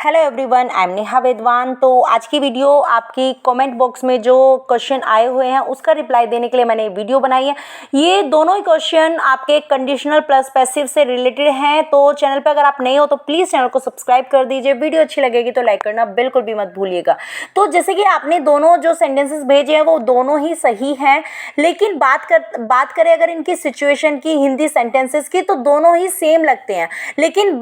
Hello everyone, I am Neha Vedwan. तो आज की वीडियो आपकी कमेंट बॉक्स में जो क्वेश्चन आए हुए हैं उसका रिप्लाई देने के लिए मैंने वीडियो बनाई है। ये दोनों ही क्वेश्चन आपके कंडीशनल प्लस पैसिव से रिलेटेड हैं। तो चैनल पे अगर आप नए हो तो प्लीज़ चैनल को सब्सक्राइब कर दीजिए। वीडियो अच्छी लगेगी तो लाइक करना बिल्कुल भी मत भूलिएगा। तो जैसे कि आपने दोनों जो सेंटेंसेस भेजे हैं वो दोनों ही सही हैं, लेकिन बात करें अगर इनकी सिचुएशन की, हिंदी सेंटेंसेस की, तो दोनों ही सेम लगते हैं। लेकिन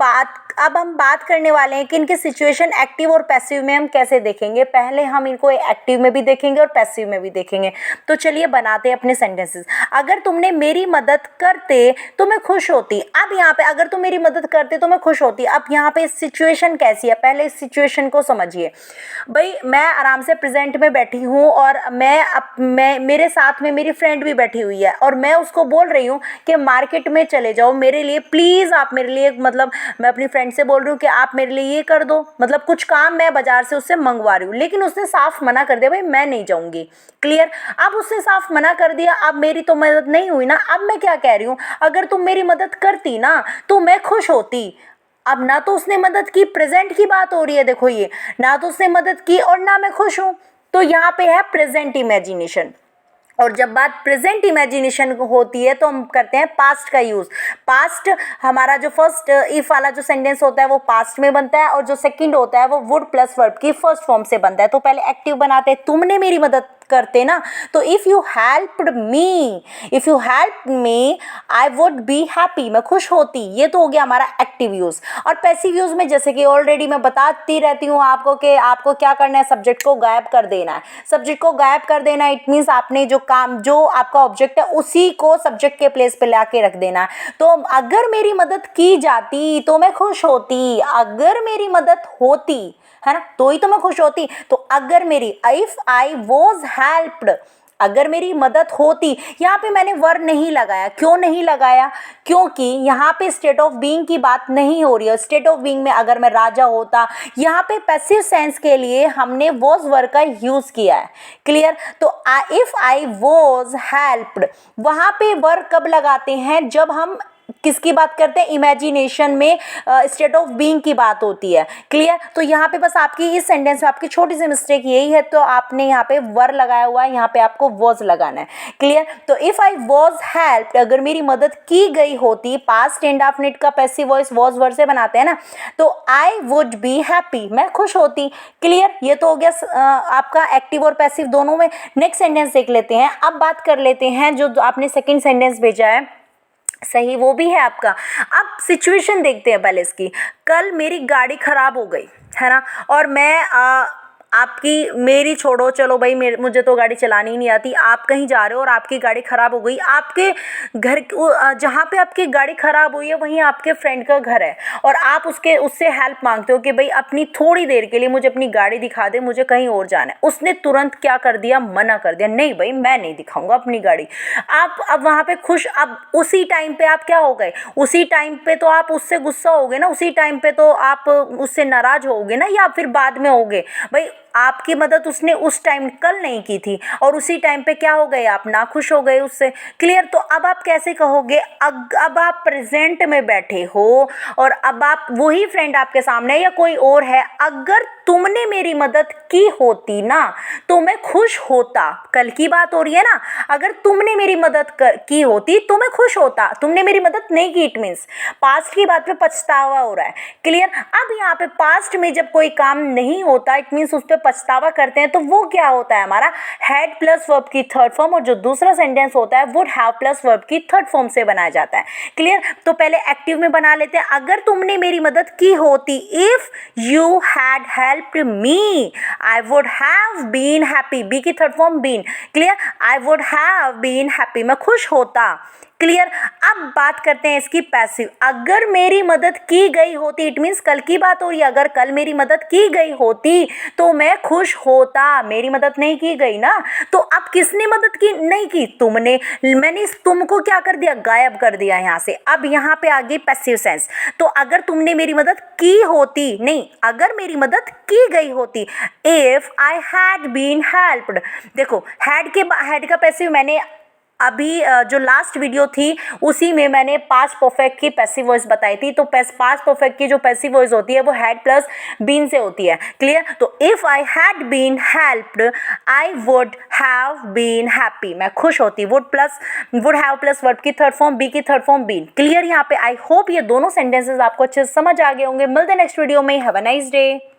अब हम बात करने वाले हैं कि इनकी सिचुएशन एक्टिव और पैसिव में हम कैसे देखेंगे। पहले हम इनको एक्टिव में भी देखेंगे और पैसिव में भी देखेंगे। तो चलिए बनाते हैं अपने सेंटेंसेस। अगर तुमने मेरी मदद करते तो मैं खुश होती। अब यहाँ पे अगर तुम मेरी मदद करते तो मैं खुश होती। अब यहाँ पे सिचुएशन कैसी है, पहले इस सिचुएशन को समझिए। भाई मैं आराम से प्रेजेंट में बैठी हूँ और मैं मेरे साथ में मेरी फ्रेंड भी बैठी हुई है और मैं उसको बोल रही हूँ कि मार्केट में चले जाओ मेरे लिए, प्लीज़ आप मेरे लिए, मतलब मैं अपनी फ्रेंड से बोल रही हूँ कि आप मेरे लिए ये कर दो, मतलब कुछ काम मैं बाजार से उससे मंगवा रही हूँ, लेकिन उसने साफ मना कर दिया, भाई मैं नहीं जाऊँगी। क्लियर। अब उसने साफ मना कर दिया, अब मेरी तो मदद नहीं हुई ना। अब मैं क्या कह रही हूँ, अगर तुम मेरी मदद करती ना तो मैं खुश होती। अब ना तो उसने मदद की, प्रेजेंट की बात हो रही है, देखो ये ना तो उसने मदद की और ना मैं खुश हूँ। तो यहाँ पे है प्रेजेंट इमेजिनेशन। और जब बात प्रेजेंट इमेजिनेशन होती है तो हम करते हैं पास्ट का यूज़। पास्ट हमारा जो फर्स्ट इफ वाला जो सेंटेंस होता है वो पास्ट में बनता है और जो सेकंड होता है वो वुड प्लस वर्ब की फर्स्ट फॉर्म से बनता है। तो पहले एक्टिव बनाते हैं, तुमने मेरी मदद करते ना, तो if you help me I would be happy, मैं खुश होती। ये तो हो गया हमारा एक्टिव यूज़। और पैसिव यूज़ में जैसे कि ऑलरेडी मैं बताती रहती हूँ आपको कि आपको क्या करना है, सब्जेक्ट को गायब कर देना है। सब्जेक्ट को गायब कर देना इट मीन्स आपने जो काम, जो आपका ऑब्जेक्ट है उसी को सब्जेक्ट के प्लेस पे ला के रख देना है। तो अगर मेरी मदद की जाती तो मैं खुश होती, अगर मेरी मदद होती, है ना, तो ही तो मैं खुश होती। तो अगर मेरी, इफ आई वॉज हेल्प्ड, अगर मेरी मदद होती। यहाँ पे मैंने वर नहीं लगाया। क्यों नहीं लगाया? क्योंकि यहाँ पे स्टेट ऑफ बीइंग की बात नहीं हो रही है। स्टेट ऑफ बीइंग में अगर मैं राजा होता, यहाँ पे पैसिव सेंस के लिए हमने वॉज वर का यूज किया है। क्लियर। तो इफ आई वॉज हेल्प्ड, वहाँ पे वर कब लगाते हैं? जब हम किसकी बात करते हैं? इमेजिनेशन में स्टेट ऑफ बीइंग की बात होती है। क्लियर। तो यहाँ पे बस आपकी इस सेंटेंस में आपकी छोटी सी मिस्टेक यही है, तो आपने यहाँ पे वर लगाया हुआ है, यहाँ पे आपको वॉज लगाना है। क्लियर। तो इफ आई वॉज हेल्प्ड, अगर मेरी मदद की गई होती, पास्ट इंडेफिनिट का पैसिव वॉइस वॉज वर से बनाते हैं ना, तो आई वुड बी हैप्पी, मैं खुश होती। क्लियर। ये तो हो गया आपका एक्टिव और पैसिव दोनों में। नेक्स्ट सेंटेंस देख लेते हैं। अब बात कर लेते हैं जो आपने सेकेंड सेंटेंस भेजा है, सही वो भी है आपका। अब सिचुएशन देखते हैं पहले इसकी। कल मेरी गाड़ी खराब हो गई, है ना, और मैं आपकी, मेरी छोड़ो, चलो भाई मुझे तो गाड़ी चलानी ही नहीं आती। आप कहीं जा रहे हो और आपकी गाड़ी ख़राब हो गई। आपके घर जहाँ पे आपकी गाड़ी ख़राब हुई है वहीं आपके फ्रेंड का घर है और आप उससे हेल्प मांगते हो कि भाई अपनी थोड़ी देर के लिए मुझे अपनी गाड़ी दिखा दे, मुझे कहीं और जाना है। उसने तुरंत क्या कर दिया? मना कर दिया, नहीं भाई मैं नहीं दिखाऊंगा अपनी गाड़ी। आप अब वहाँ पे खुश, अब उसी टाइम पे आप क्या हो गए? उसी टाइम पे तो आप उससे गुस्सा होगे ना, उसी टाइम पे तो आप उससे नाराज़ होगे ना, या फिर बाद में होगे? भाई आपकी मदद उसने उस टाइम कल नहीं की थी और उसी टाइम पे क्या हो गए? आप नाखुश हो गए उससे। क्लियर। तो अब आप कैसे कहोगे? अब आप प्रेजेंट में बैठे हो और अब आप, वही फ्रेंड आपके सामने या कोई और है, अगर तुमने मेरी मदद की होती ना तो मैं खुश होता। कल की बात हो रही है ना। अगर तुमने मेरी मदद की होती तो मैं खुश होता। तुमने मेरी मदद नहीं की, इट मीन्स पास्ट की बात पे पछतावा हो रहा है। क्लियर। अब यहाँ पे पास्ट में जब कोई काम नहीं होता, इट मीन्स उस पर पछतावा करते हैं, तो वो क्या होता है हमारा? हैड प्लस वर्ब की थर्ड फॉर्म, और जो दूसरा सेंटेंस होता है वुड हैव प्लस वर्ब की थर्ड फॉर्म से बनाया जाता है। क्लियर। तो पहले एक्टिव में बना लेते हैं। अगर तुमने मेरी मदद की होती, if you had helped me I would have been happy, be की third form been. Clear. I would have been happy, मैं खुश होता। क्लियर। अब बात करते हैं इसकी पैसिव। अगर मेरी मदद की गई होती, इट मीन्स कल की बात हो रही है, अगर कल मेरी मदद की गई होती तो मैं खुश होता। मेरी मदद नहीं की गई ना, तो अब किसने मदद की? नहीं की, तुमने। मैंने तुमको क्या कर दिया? गायब कर दिया यहाँ से। अब यहाँ पे आ गई पैसिव सेंस। तो अगर तुमने मेरी मदद की होती, नहीं, अगर मेरी मदद की गई होती, if I had been helped. देखो हैड का पैसिव मैंने अभी जो लास्ट वीडियो थी उसी में मैंने पास्ट परफेक्ट की पैसिव वॉइस बताई थी। तो पास्ट परफेक्ट की जो पैसिव वॉइस होती है वो हैड प्लस बीन से होती है। क्लियर? तो if I had been helped I would have been happy, मैं खुश होती। वुड हैव प्लस वर्ब की थर्ड फॉर्म, बी की थर्ड फॉर्म बीन। क्लियर यहाँ पे? आई होप ये दोनों सेंटेंसेस आपको अच्छे से समझ आ गए होंगे। मिलते हैं नेक्स्ट वीडियो में। Have a nice day.